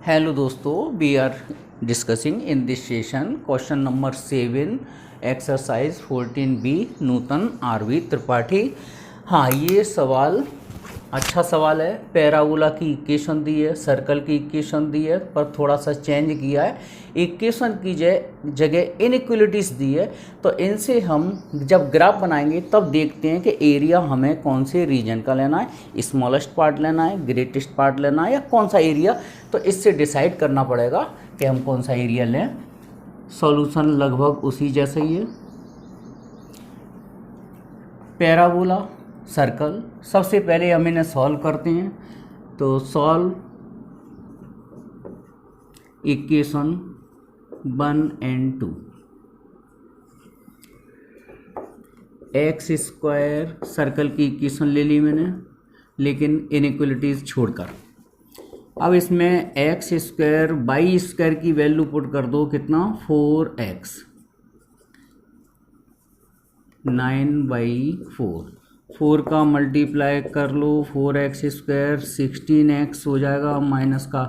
Hello दोस्तों, we are discussing in this session question number 7 exercise 14B Nutan RV Tripathi. हाँ, ये सवाल अच्छा सवाल है। पैराबोला की इक्वेशन दी है, सर्कल की इक्वेशन दी है, पर थोड़ा सा चेंज किया है। इक्वेशन की जगह इनइक्वलिटीज़ दी है, तो इनसे हम जब ग्राफ बनाएंगे तब देखते हैं कि एरिया हमें कौन से रीजन का लेना है, स्मॉलेस्ट पार्ट लेना है, ग्रेटेस्ट पार्ट लेना है, या कौन सा एरिया। तो इससे डिसाइड करना पड़ेगा कि हम कौन सा एरिया लें। सॉल्यूशन लगभग उसी जैसा ही है। पैराबोला, सर्कल, सबसे पहले हम इन्हें सॉल्व करते हैं। तो solve equation 1 and 2। X square circle की इक्वेशन ले ली मैंने, लेकिन इनइक्वलिटीज़ छोड़कर। अब इसमें एक्स स्क्वायर बाई स्क्वायर की वैल्यू पुट कर दो, कितना 4x, 9/4। 4 का मल्टीप्लाई कर लो, 4x स्क्वायर 16x हो जाएगा, माइनस का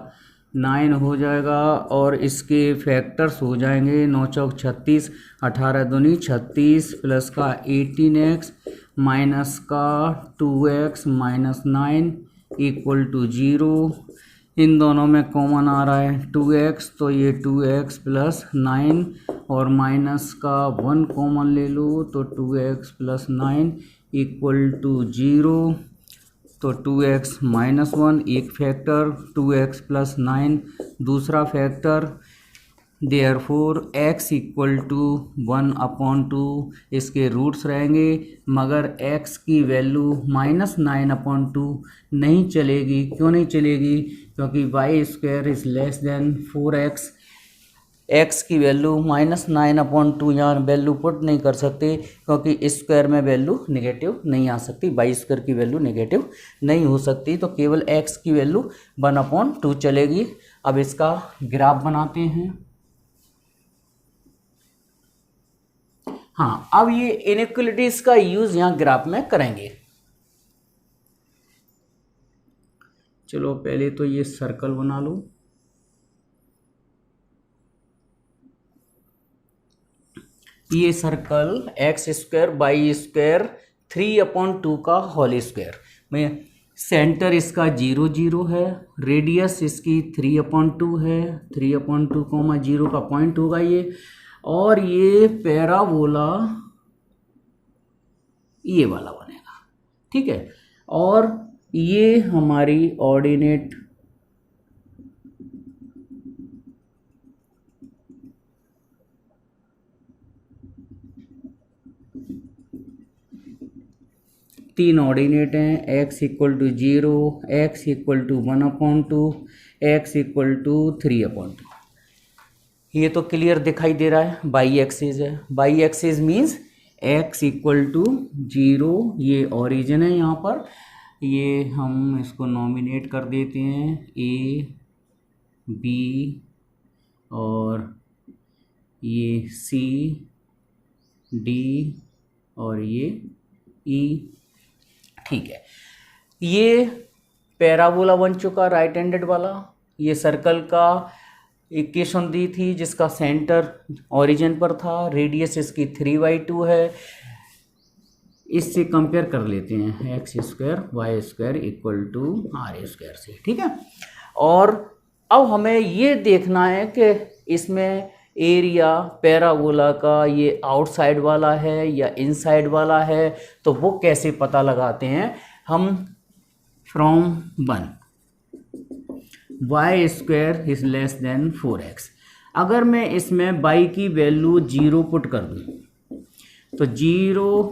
9 हो जाएगा, और इसके फैक्टर्स हो जाएंगे 9 चौक 36, 18 दूनी 36, प्लस का 18x, माइनस का 2x माइनस 9 इक्वल टू 0। इन दोनों में कॉमन आ रहा है 2x, तो ये 2x प्लस 9, और माइनस का 1 कॉमन ले लो, तो 2x प्लस 9 इक्वल टू 0। तो 2x माइनस 1 एक फैक्टर, 2x प्लस 9 दूसरा factor, therefore x equal to 1/2। इसके रूट्स रहेंगे, मगर x की वैल्यू -9/2 नहीं चलेगी। क्यों नहीं चलेगी? क्योंकि y square is less than 4x। x की वैल्यू -9/2 यहाँ वैल्यू पुट नहीं कर सकते, क्योंकि स्क्वायर में वैल्यू नेगेटिव नहीं आ सकती, बाई स्क्वायर की वैल्यू नेगेटिव नहीं हो सकती। तो केवल x की वैल्यू 1/2 चलेगी। अब इसका ग्राफ बनाते हैं। हाँ, अब ये इनइक्वलिटीज का यूज यहाँ ग्राफ में करेंगे। चलो पहले तो ये सर्कल बना लो। ये circle x square by square 3/2 का होल स्क्वायर में, सेंटर इसका 0 0 है, रेडियस इसकी 3/2 है, 3/2 0 का पॉइंट होगा ये, और ये पैराबोला ये वाला बनेगा, ठीक है। और ये हमारी ऑर्डिनेट तीन ऑर्डिनेट हैं, x equal to 0, x equal to 1/2, x equal to 3/2। ये तो क्लियर दिखाई दे रहा है, बाई एक्सिस है। Y axis means x equal to 0, ये ओरिजिन है यहाँ पर। ये हम इसको नॉमिनेट कर देते हैं a, b, और ये c, d, और ये e, ठीक है। ये पैराबोला बन चुका, राइट हैंडेड वाला। ये सर्कल का इक्वेशन दी थी जिसका सेंटर ओरिजिन पर था, रेडियस इसकी 3/2 है। इससे कंपेयर कर लेते हैं, x square y square equal to r square से, ठीक है। और अब हमें ये देखना है कि इसमें एरिया पैराबोला का ये आउटसाइड वाला है या इनसाइड वाला है। तो वो कैसे पता लगाते हैं हम? From 1, y square is less than 4x। अगर मैं इसमें y की वैल्यू 0 पुट कर दूं, तो 0,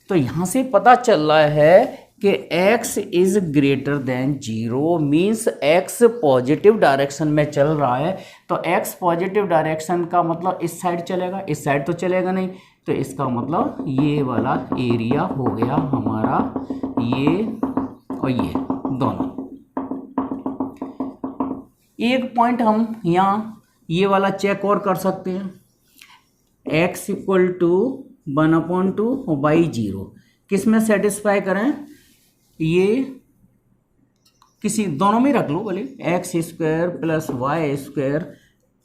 तो यहाँ से पता चल रहा है कि x is greater than 0, means x positive direction में चल रहा है। तो x पॉजिटिव डायरेक्शन का मतलब इस साइड चलेगा, इस साइड तो चलेगा नहीं। तो इसका मतलब ये वाला एरिया हो गया हमारा, ये और ये दोनों। एक पॉइंट हम यहाँ ये वाला चेक और कर सकते हैं, x इक्वल टू 1/2 और y 0 किस में सेटिस्फाई करें? ये किसी दोनों में रख लो बोले, x square plus y square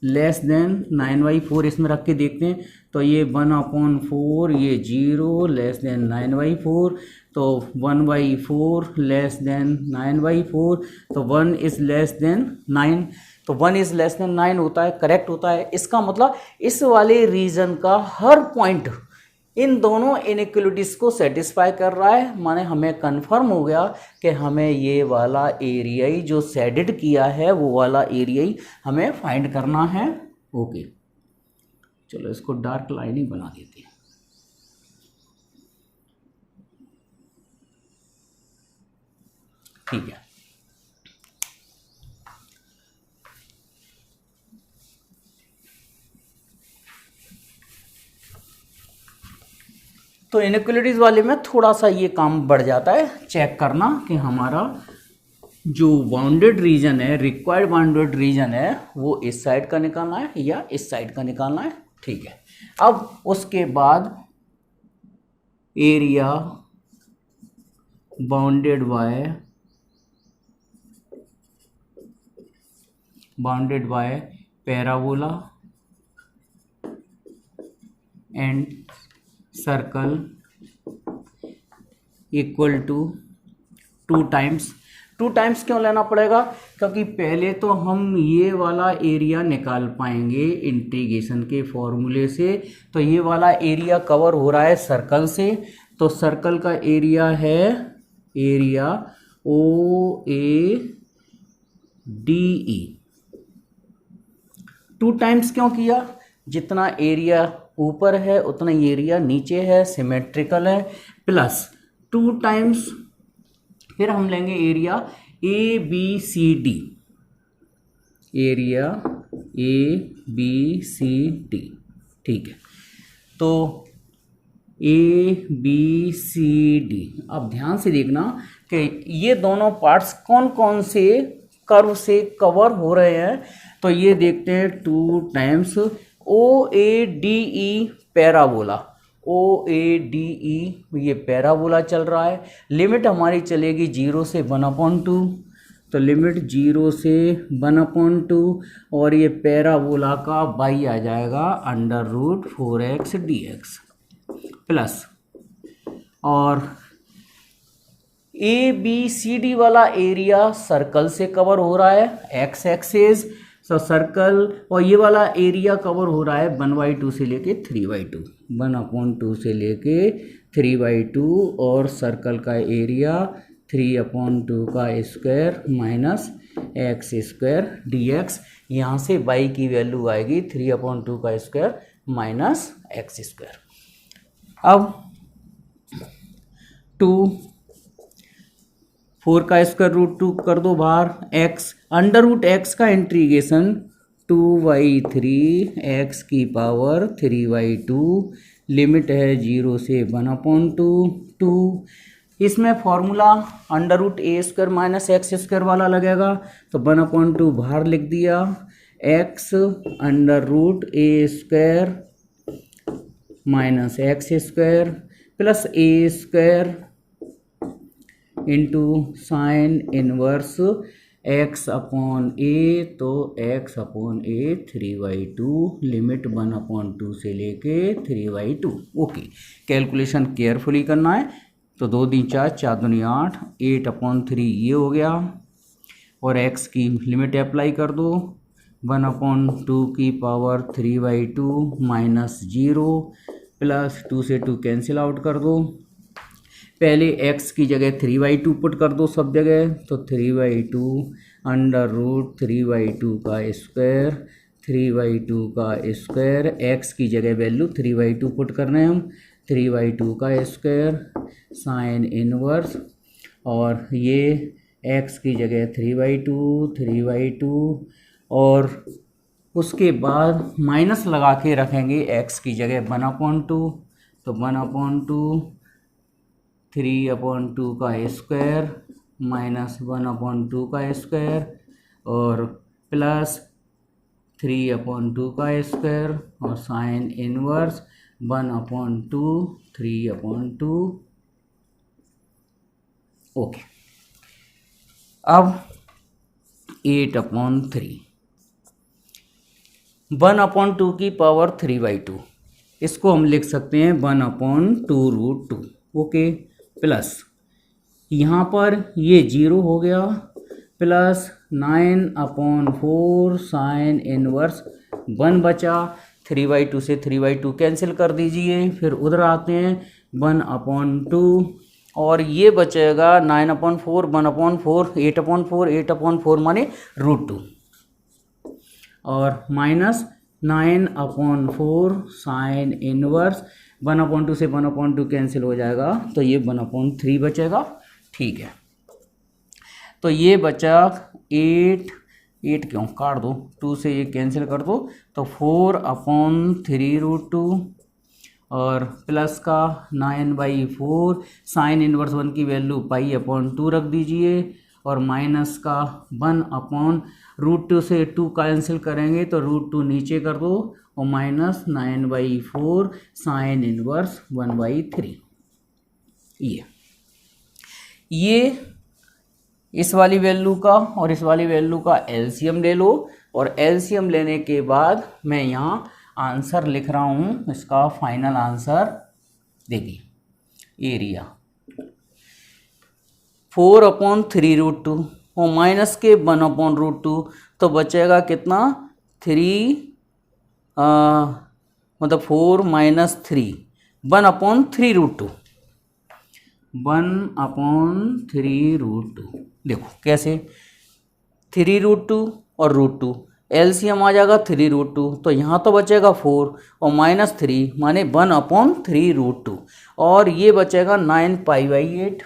less than 9/4 इसमें रख के देखते हैं। तो ये 1/4, ये 0 लेस देन 9/4, तो 1/4 लेस देन 9/4, तो 1 इज लेस देन 9, तो 1 इज लेस देन 9 होता है, करेक्ट होता है। इसका मतलब इस वाले रीजन का हर पॉइंट इन दोनों इनइक्वलिटीज को सेटिस्फाई कर रहा है, माने हमें कंफर्म हो गया कि हमें ये वाला एरिया ही जो शेडेड किया है वो वाला एरिया ही हमें फाइंड करना है। ओके, चलो इसको डार्क लाइन ही बना देते हैं। ठीक है, तो इनइक्वलिटीज वाले में थोड़ा सा ये काम बढ़ जाता है, चेक करना कि हमारा जो बाउंडेड रीजन है, रिक्वायर्ड बाउंडेड रीजन है, वो इस साइड का निकालना है या इस साइड का निकालना है। ठीक है, अब उसके बाद area bounded by parabola and circle equal to 2 times. 2 times क्यों लेना पड़ेगा? क्योंकि पहले तो हम ये वाला एरिया निकाल पाएंगे इंटीग्रेशन के फॉर्मूले से। तो ये वाला एरिया कवर हो रहा है सर्कल से, तो सर्कल का एरिया है एरिया OADE। 2 टाइम्स क्यों किया? जितना एरिया ऊपर है उतना एरिया नीचे है, सिमेट्रिकल है, प्लस 2 टाइम्स फिर हम लेंगे एरिया ABCD, एरिया ABCD। ठीक है, तो ABCD, अब ध्यान से देखना कि ये दोनों पार्ट्स कौन कौन से कर्व से कवर हो रहे हैं। तो ये देखते हैं 2 टाइम्स OADE पैराबोला, OADE ये पैराबोला चल रहा है। लिमिट हमारी चलेगी 0 से 1/2, तो लिमिट 0 से 1/2, और ये पैराबोला का बाई आ जाएगा √4x dx प्लस, और ABCD वाला एरिया सर्कल से कवर हो रहा है x एक्सिस, तो सर्कल, और ये वाला एरिया कवर हो रहा है 1/2 से लेके 3/2, 1/2 से लेके 3/2, और सर्कल का एरिया 3/2 का square minus x square dx। यहाँ से y की वैल्यू आएगी 3/2 का स्क्वायर माइनस एक्स स्क्वायर। अब 4 का स्क्वायर √2 कर दो बाहर, x √x का इंटीग्रेशन 2/3 x की पावर 3/2, लिमिट है 0 से 1/2। इसमें formula √a² minus x square वाला लगेगा, तो 1/2 बाहर लिख दिया, x √a² minus x square plus a² into sine inverse x/a, तो x/a 3/2, लिमिट 1/2 से लेके 3/2। ओके, कैलकुलेशन केयरफुली करना है। तो 2 × 4, 4 × 8, 8/3 ये हो गया, और x की लिमिट अप्लाई कर दो, 1/2 की पावर 3/2 माइनस 0 प्लस 2 से 2 कैंसिल आउट कर दो। पहले x की जगह 3/2 पुट कर दो सब जगह, तो 3/2 √3/2 का स्क्वायर, 3/2 का स्क्वायर, x की जगह वैल्यू 3/2 पुट कर रहे हैं हम, 3/2 का स्क्वायर साइन इनवर्स, और ये x की जगह 3/2, और उसके बाद माइनस लगा के रखेंगे x की जगह 1/2, तो 1/2 3/2 का स्क्वायर माइनस 1/2 का स्क्वायर, और प्लस 3/2 का स्क्वायर, और साइन इनवर्स 1/2 3/2। ओके, अब 8/3 1/2 की पावर 3/2, इसको हम लिख सकते हैं 1/2√2। ओके, प्लस यहाँ पर ये 0 हो गया, प्लस 9/4 साइन इनवर्स 1 बचा, 3/2 से 3/2 कैंसिल कर दीजिए। फिर उधर आते हैं 1/2 और ये बचेगा 9/4 1/4 8/4 8/4 माने √2 और माइनस 9/4 साइन इनवर्स 1/2 से 1/2 कैंसिल हो जाएगा तो ये 1/3 बचेगा। ठीक है, तो ये बचा 8 क्यों काट दो, 2 से ये कैंसिल कर दो तो 4/3√2 और प्लस का 9/4 साइन इनवर्स 1 की वैल्यू π/2 रख दीजिए और माइनस का 1/√2 से 2 कैंसिल करेंगे तो √2 नीचे कर दो और माइनस 9/4 साइन इनवर्स 1/3। ये इस वाली वैल्यू का और इस वाली वैल्यू का एलसीएम ले लो और एलसीएम लेने के बाद मैं यहाँ आंसर लिख रहा हूँ, इसका फाइनल आंसर देखिए, एरिया 4/3√2 और माइनस के 1/2 तो बचेगा कितना 3 मतलब 4 - 3 1/3√2 1/3√2। देखो कैसे 3√2 और √2 एलसीएम आ जाएगा 3√2 तो यहाँ तो बचेगा 4 और -3 माने 1/3√2 और ये बचेगा 9π/8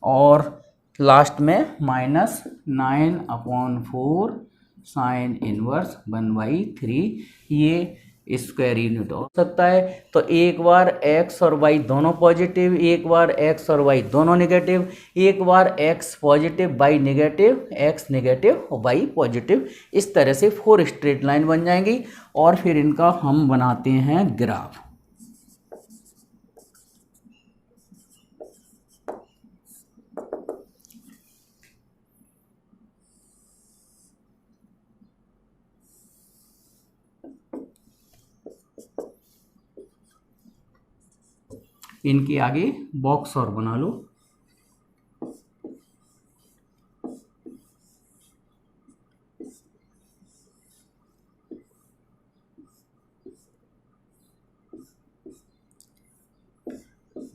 और लास्ट में माइनस 9/4 साइन इनवर्स 1/3 ये स्क्वायर यूनिट हो सकता है। तो एक बार x और y दोनों पॉजिटिव, एक बार x और y दोनों नेगेटिव, एक बार x positive y negative, x negative और y पॉजिटिव, इस तरह से 4 स्ट्रेट लाइन बन जाएंगी और फिर इनका हम बनाते हैं ग्राफ। इनके आगे बॉक्स और बना लो।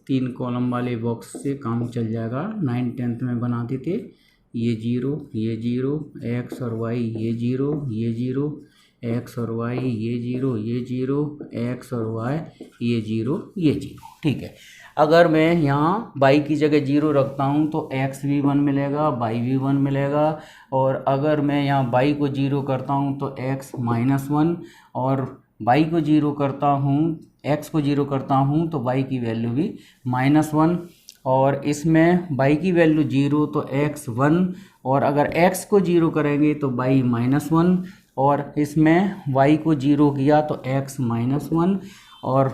तीन कॉलम वाले बॉक्स से काम चल जाएगा। 9th-10th में बनाते थे, ये 0 ये 0 x और y ये 0 ये 0 x और y ये 0 ये 0 x और y ये 0 ये 0। ठीक है, अगर मैं यहाँ y की जगह 0 रखता हूँ तो x भी 1 मिलेगा, y भी 1 मिलेगा और अगर मैं यहाँ y को 0 करता हूँ तो x -1 और y को 0 करता हूँ, x को 0 करता हूँ तो y की वैल्यू भी -1 और इसमें y की वैल्यू 0 तो x 1 और अगर x को 0 करेंगे तो y -1 और इसमें y को 0 किया तो x -1 और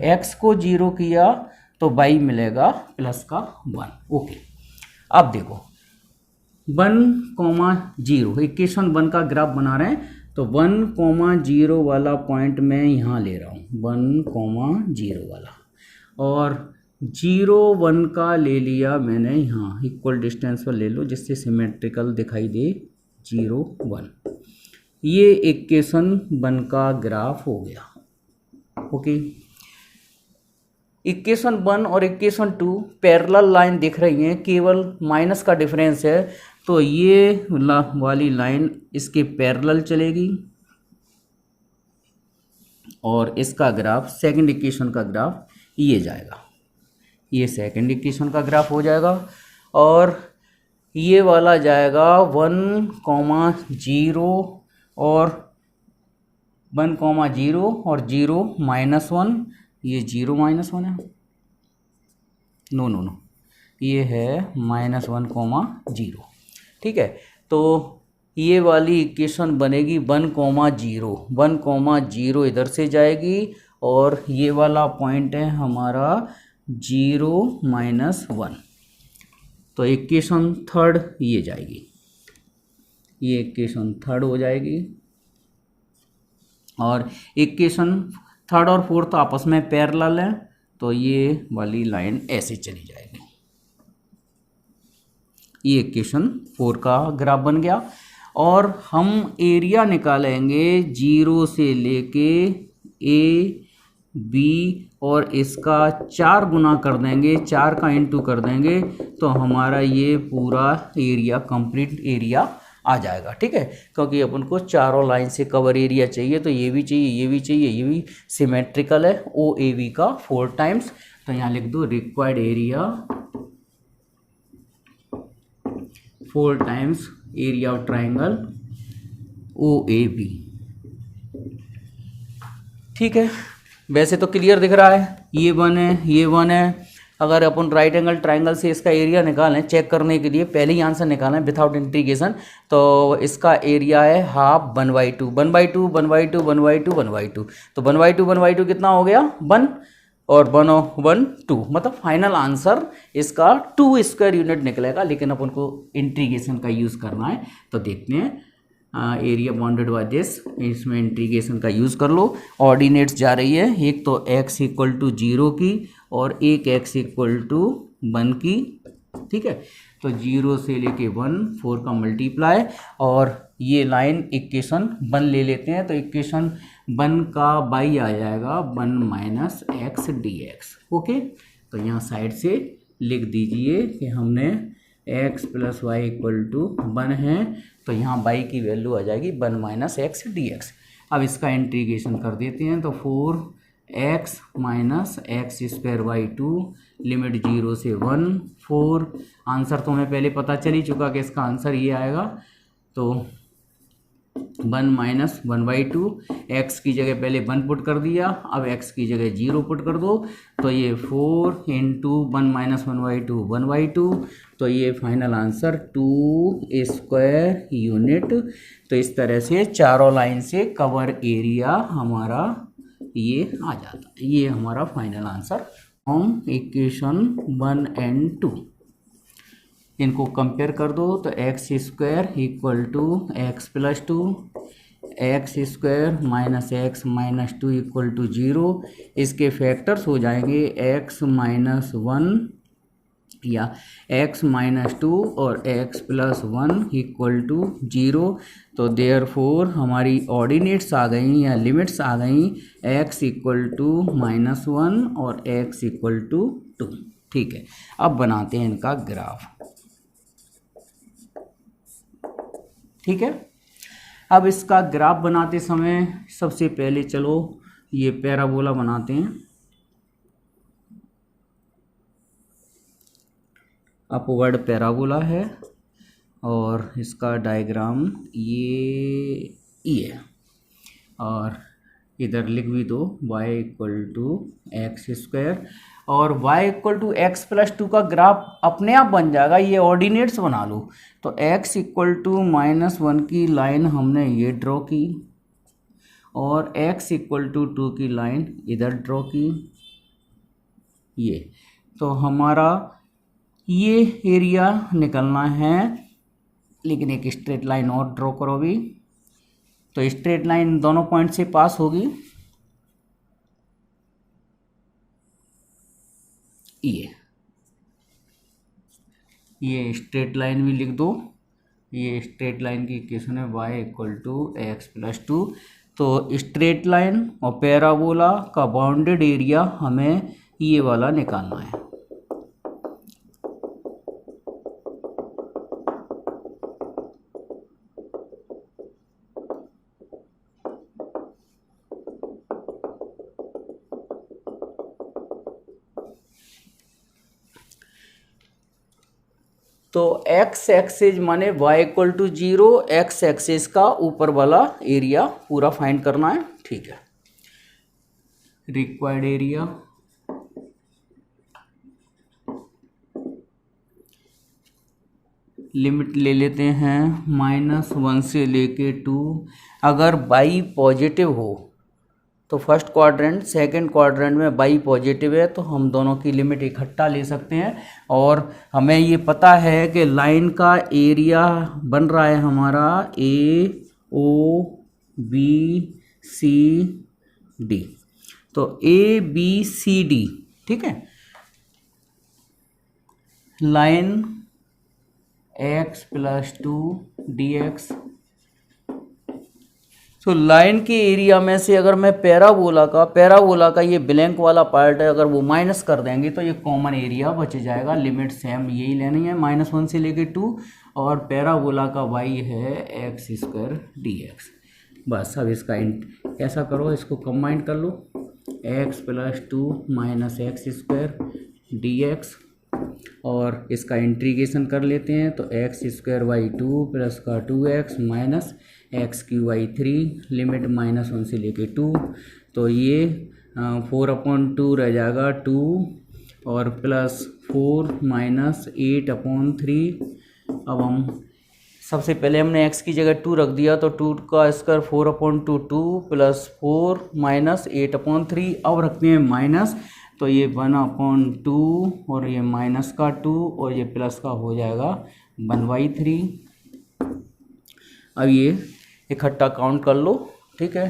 x को 0 किया तो y मिलेगा +1। ओके, अब देखो 1,0 इक्वेशन 1 का ग्राफ बना रहे हैं तो 1,0 वाला पॉइंट मैं यहाँ ले रहा हूँ, 1,0 वाला और 0 1 का ले लिया मैंने यहाँ, इक्वल डिस्टेंस पर ले लो जिससे सिमेट्रिकल दिखाई दे। 0 1 ये इक्वेशन 1 का ग्राफ हो गया। ओके, इक्वेशन 1 और इक्वेशन 2 पैरेलल लाइन दिख रही हैं, केवल माइनस का डिफरेंस है तो ये वाली लाइन इसके पैरेलल चलेगी और इसका ग्राफ सेकंड इक्वेशन का ग्राफ ये जाएगा, ये सेकंड इक्वेशन का ग्राफ हो जाएगा और ये वाला जाएगा 1,0 और 1,0 और 0 -1, ये 0 -1 है, नो ये है -1,0। ठीक है, तो ये वाली इक्वेशन बनेगी 1,0 1,0 इधर से जाएगी और ये वाला पॉइंट है हमारा 0 - 1। तो इक्वेशन थर्ड ये जाएगी, ये इक्वेशन थर्ड हो जाएगी। और इक्वेशन थर्ड और फोर्थ आपस में पैरेलल है, तो ये वाली लाइन ऐसे चली जाएगी। ये इक्वेशन 4 का ग्राफ बन गया। और हम एरिया निकालेंगे 0 से लेके ए बी और इसका 4 गुना कर देंगे, 4 का इंटू कर देंगे, तो हमारा ये पूरा एरिया कंप्लीट एरिया आ जाएगा। ठीक है, क्योंकि अपन को चारों लाइन से कवर एरिया चाहिए, तो ये भी चाहिए, ये भी चाहिए, ये भी सिमेट्रिकल है ओ ए बी का 4 टाइम्स। तो यहाँ लिख दो required area 4 times area of triangle O A B. ठीक है, वैसे तो क्लियर दिख रहा है, ये 1 है, ये 1 है। अगर अपन राइट एंगल ट्राइंगल से इसका एरिया निकालें चेक करने के लिए, पहले ही आंसर निकालें विदाउट इंटीग्रेशन, तो इसका एरिया है हाफ 1/2 1/2 1/2 1/2 1/2। तो 1/2 1/2 कितना हो गया 1 और 1 और 1 2, मतलब फाइनल आंसर इसका 2 स्क्वायर यूनिट निकलेगा। लेकिन अपन को इंटीग्रेशन का यूज़ करना है, तो देखते हैं एरिया बाउंडेड बाय दिस, इसमें इंटीग्रेशन का यूज़ कर लो। ऑर्डिनेट्स जा रही है, एक तो x = 0 की और एक x = 1 की। ठीक है, तो 0 से लेके 1 4 का मल्टीप्लाई, और ये लाइन इक्वेशन 1 ले लेते हैं, तो इक्वेशन 1 का बाई आ जाएगा 1 - x dx। ओके, तो यहाँ साइड से लिख दीजिए कि हमने x + y = 1 है, तो यहाँ y की वैल्यू आ जाएगी 1 - x dx। अब इसका इंटीग्रेशन कर देते हैं, तो 4x - x²/2 लिमिट 0 से 1 4। आंसर तो हमें पहले पता चल ही चुका कि इसका आंसर ये आएगा, तो 1 - 1/2, x की जगह पहले 1 पुट कर दिया, अब x की जगह 0 पुट कर दो, तो ये 4 × 1 - 1/2 1/2, तो ये फाइनल आंसर 2 स्क्वायर यूनिट। तो इस तरह से चारों लाइन से कवर एरिया हमारा ये आ जाता है। ये हमारा फाइनल आंसर हम इक्वेशन 1 और 2 इनको कंपेयर कर दो, तो x² = x + 2, x² - x - 2 = 0। इसके फैक्टर्स हो जाएंगे x - 1 या x - 2 और x + 1 = 0। तो देयरफॉर हमारी ऑर्डिनेट्स आ गई या लिमिट्स आ गई, x = -1 और x = 2। ठीक है, अब बनाते हैं इनका ग्राफ। ठीक है, अब इसका ग्राफ बनाते समय सबसे पहले चलो ये पैराबोला बनाते हैं। अपवर्ड पैराबोला है और इसका डायग्राम ये है, और इधर लिख भी दो y = x², और y = x + 2 का ग्राफ अपने आप बन जाएगा। ये ऑर्डिनेट्स बना लो, तो x = -1 की लाइन हमने ये ड्रॉ की, और x = 2 की लाइन इधर ड्रॉ की, ये तो हमारा ये एरिया निकलना है। लेकिन एक स्ट्रेट लाइन और ड्रॉ करो भी, तो स्ट्रेट लाइन दोनों पॉइंट से पास होगी, ये स्ट्रेट लाइन भी लिख दो। ये स्ट्रेट लाइन की इक्वेशन है y = x + 2। तो स्ट्रेट लाइन और पैराबोला का बाउंडेड एरिया हमें ये वाला निकालना है। तो x एक्सिस माने y = 0, x एक्सिस का ऊपर वाला एरिया पूरा फाइंड करना है। ठीक है, रिक्वायर्ड एरिया लिमिट ले लेते हैं -1 से लेके 2। अगर y पॉजिटिव हो तो फर्स्ट क्वाड्रेंट सेकंड क्वाड्रेंट में y पॉजिटिव है, तो हम दोनों की लिमिट इकट्ठा ले सकते हैं। और हमें ये पता है कि लाइन का एरिया बन रहा है हमारा AOBCD, तो ABCD, ठीक है, लाइन x + 2 dx। तो लाइन के एरिया में से अगर मैं पैराबोला का ये ब्लैंक वाला पार्ट है, अगर वो माइनस कर देंगे तो ये कॉमन एरिया बच जाएगा। लिमिट सेम यही लेनी है, -1 से लेके 2, और पैराबोला का y है x² dx। बस अब इसका ऐसा करो, इसको कंबाइन कर लो, x + 2 - x² dx, और इसका इंटीग्रेशन कर लेते हैं। तो x² + का 2x - x³ लिमिट -1 से लेके 2, तो ये 4/2 रह जाएगा 2, और +4 - 8/3। अब हम सबसे पहले हमने x की जगह 2 रख दिया, तो 2 का स्क्वायर 4/2, 2 + 4 - 8/3। अब रखते हैं माइनस, तो ये 1/2 और ये -2 और ये प्लस का हो जाएगा 1/3। अब ये इकट्ठा काउंट कर लो, ठीक है,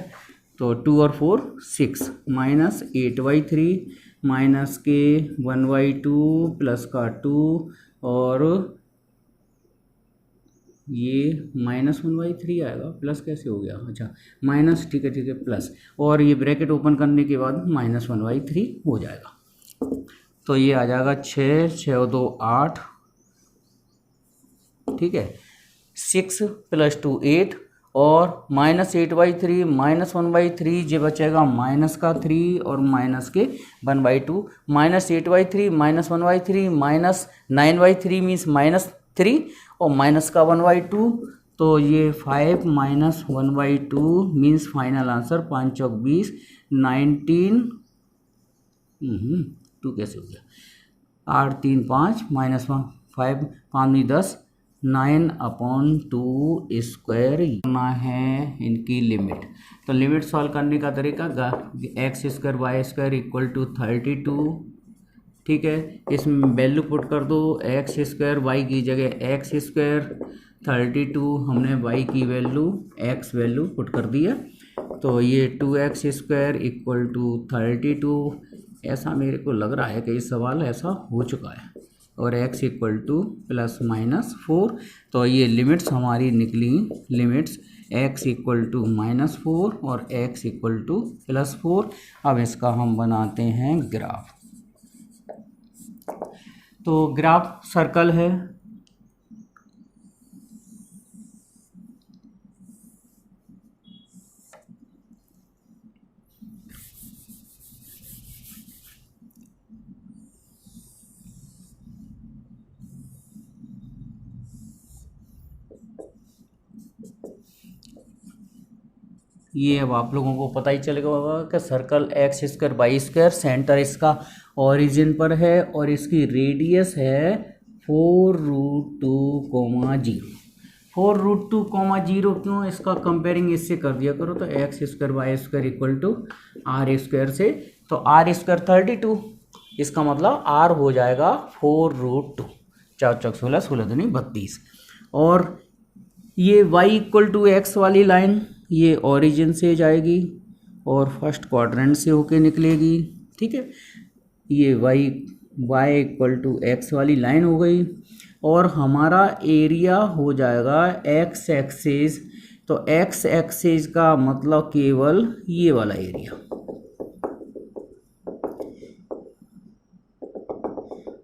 तो 2 और 4 6 -8/3 माइनस के 1/2 प्लस का 2 और ये -1/3 आएगा, प्लस कैसे हो गया, अच्छा माइनस, ठीक है प्लस, और ये ब्रैकेट ओपन करने के बाद -1/3 हो जाएगा। तो ये आ जाएगा 6 6 2 8, ठीक है, 6 + 2 8, और -8/3 -1/3 ये बचेगा -3 और माइनस के 1/2, -8/3 -1/3 -9/3 मीन्स -3 और माइनस का 1/2, तो ये 5 - 1/2 मीन्स फाइनल आंसर 5 चौक 20 19। 2 कैसे हो गया, 8 3 5 -1 5 5 नहीं 10 9/2 स्क्वायर करना है इनकी लिमिट। तो लिमिट सॉल्व करने का तरीका x² y² = 32, ठीक है, इसमें वैल्यू पुट कर दो, x² y की जगह x², 32 हमने y की वैल्यू x वैल्यू पुट कर दी है, तो ये 2x² = 32। ऐसा मेरे को लग रहा है कि इस सवाल ऐसा हो चुका है, और x = ±4, तो ये लिमिट्स हमारी निकली, लिमिट्स x = -4 और x = +4। अब इसका हम बनाते हैं ग्राफ। तो ग्राफ सर्कल है, ये अब आप लोगों को पता ही चलेगा होगा कि सर्कल x² y², सेंटर इसका ओरिजिन पर है और इसकी रेडियस है 4√2, 4√2, क्यों, इसका कंपेयरिंग इससे कर दिया करो, तो x² y² = r² से, तो r² 32, इसका मतलब r हो जाएगा 4√2, 4 चौक 16 16 दूनी 32। और ये y = x वाली लाइन ये ओरिजिन से जाएगी और फर्स्ट क्वाड्रेंट से होके निकलेगी, ठीक है, ये y = x वाली लाइन हो गई, और हमारा एरिया हो जाएगा x एक्सिस, तो x एक्सिस का मतलब केवल ये वाला एरिया।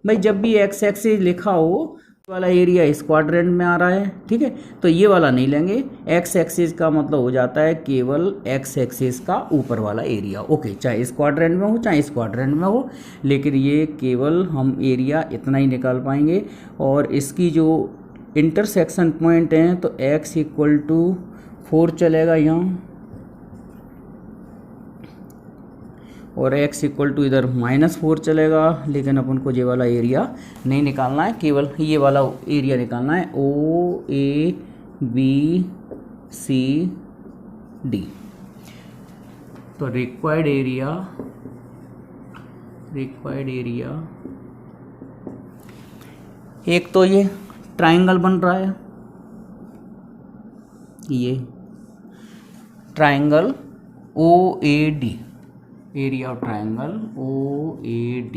भाई जब भी x एक्सिस लिखा हो वाला एरिया इस क्वाड्रेंट में आ रहा है, ठीक है, तो ये वाला नहीं लेंगे, x एक्सिस का मतलब हो जाता है केवल x एक्सिस का ऊपर वाला एरिया। ओके, चाहे इस क्वाड्रेंट में हो चाहे इस क्वाड्रेंट में हो, लेकिन ये केवल हम एरिया इतना ही निकाल पाएंगे। और इसकी जो इंटरसेक्शन पॉइंट हैं, तो x = 4 चलेगा यहाँ, और x = इधर -4 चलेगा, लेकिन अपन को ये वाला एरिया नहीं निकालना है, केवल ये वाला एरिया निकालना है, OABCD। तो रिक्वायर्ड एरिया एक तो ये ट्राइंगल बन रहा है, ये triangle OAD, area of triangle OAD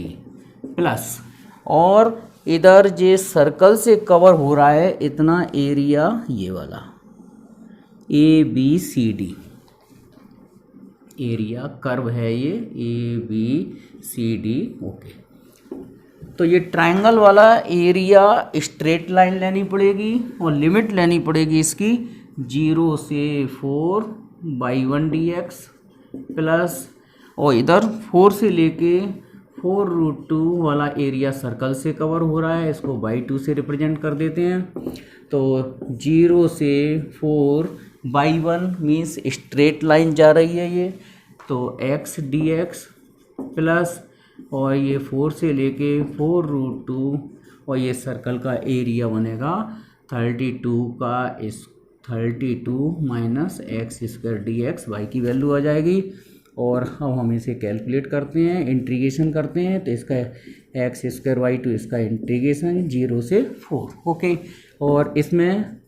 plus, और इधर जे सर्कल से कवर हो रहा है इतना एरिया, ये वाला ABCD एरिया कर्व है ये ABCD। ओके, तो ये ट्राइंगल वाला एरिया स्ट्रेट लाइन लेनी पड़ेगी और लिमिट लेनी पड़ेगी इसकी 0 से 4/1 dx प्लस, और इधर 4 से लेके 4√2 वाला एरिया सर्कल से कवर हो रहा है, इसको बाई 2 से रिप्रेजेंट कर देते हैं। तो 0 से 4/1 मीन्स स्ट्रेट लाइन जा रही है ये, तो x dx प्लस, और ये 4 से लेके 4√2 और ये सर्कल का एरिया बनेगा 32 का 32 माइनस x² dx, y की वैल्यू आ जाएगी। और अब हम इसे कैलकुलेट करते हैं, इंटीग्रेशन करते हैं, तो इसका x² y टू इसका इंटीग्रेशन 0 से 4। ओके, और इसमें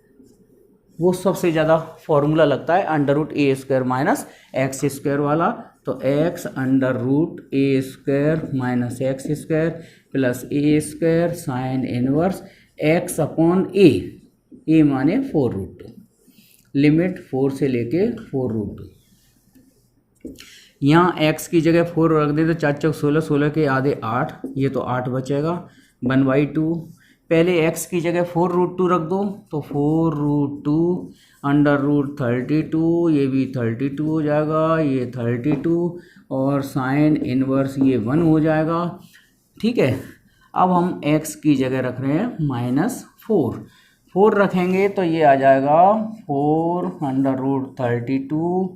वो सबसे ज़्यादा फॉर्मूला लगता है √a² माइनस x² वाला, तो x √a² minus x² plus a² sine inverse x upon a माने 4√2, लिमिट 4 से लेके 4√2। यहाँ x की जगह 4 रख दे तो 4 चौक 16, 16 के आधे 8, ये तो 8 बचेगा 1/2। पहले x की जगह 4√2 रख दो तो 4√2 √32, ये भी 32 हो जाएगा, ये 32, और साइन इनवर्स ये 1 हो जाएगा। ठीक है, अब हम x की जगह रख रहे हैं -4 रखेंगे तो ये आ जाएगा 4 √32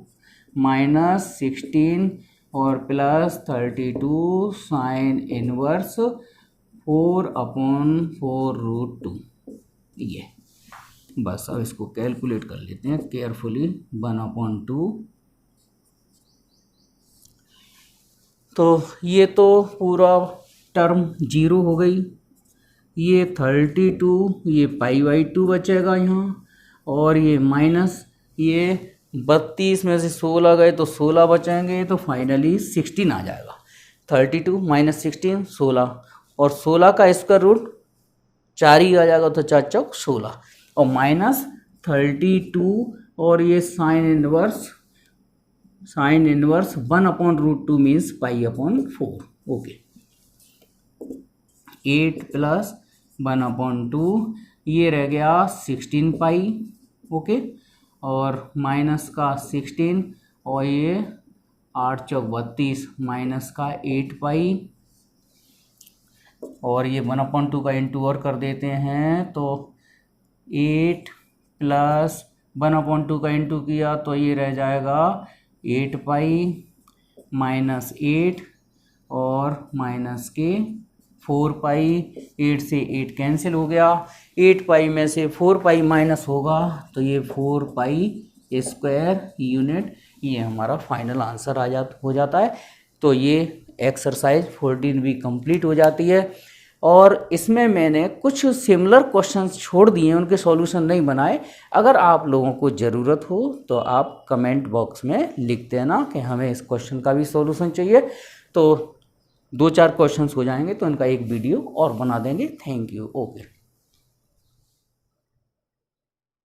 माइनस 16 और प्लस 32 साइन इनवर्स 4/4√2। ये बस, अब इसको कैलकुलेट कर लेते हैं केयरफुली। 1/2, तो ये तो पूरा टर्म 0 हो गई, ये 32, ये π/2 बचेगा यहाँ, और ये माइनस, ये 32 में से 16 गए तो 16 बचेंगे, तो फाइनली 16 आ जाएगा। 32 माइनस 16 16, और 16 का स्क्वायर रूट 4 ही आ जाएगा, तो 4 चौक 16, और माइनस 32, और ये sine inverse 1/√2 means π/4। Okay, 8 plus 1/2, ये रह गया 16 पाई। ओके, और माइनस का 16, और ये 8 चौक 32 माइनस का 8 पाई, और ये 1/2 का इंटू और कर देते हैं, तो 8 प्लस 1/2 का इंटू किया तो ये रह जाएगा 8 पाई माइनस 8 और माइनस के 4 पाई। 8 से 8 कैंसिल हो गया, 8 पाई में से 4 पाई माइनस होगा तो ये 4 पाई स्क्वायर यूनिट, ये हमारा फाइनल आंसर हो जाता है। तो ये एक्सरसाइज 14 भी कंप्लीट हो जाती है। और इसमें मैंने कुछ सिमिलर क्वेश्चंस छोड़ दिए, उनके सॉल्यूशन नहीं बनाए। अगर आप लोगों को ज़रूरत हो तो आप कमेंट बॉक्स में लिख देना कि हमें इस क्वेश्चन का भी सॉल्यूशन चाहिए, तो 2-4 क्वेश्चंस हो जाएंगे तो इनका एक वीडियो और बना देंगे। Thank you. ओके।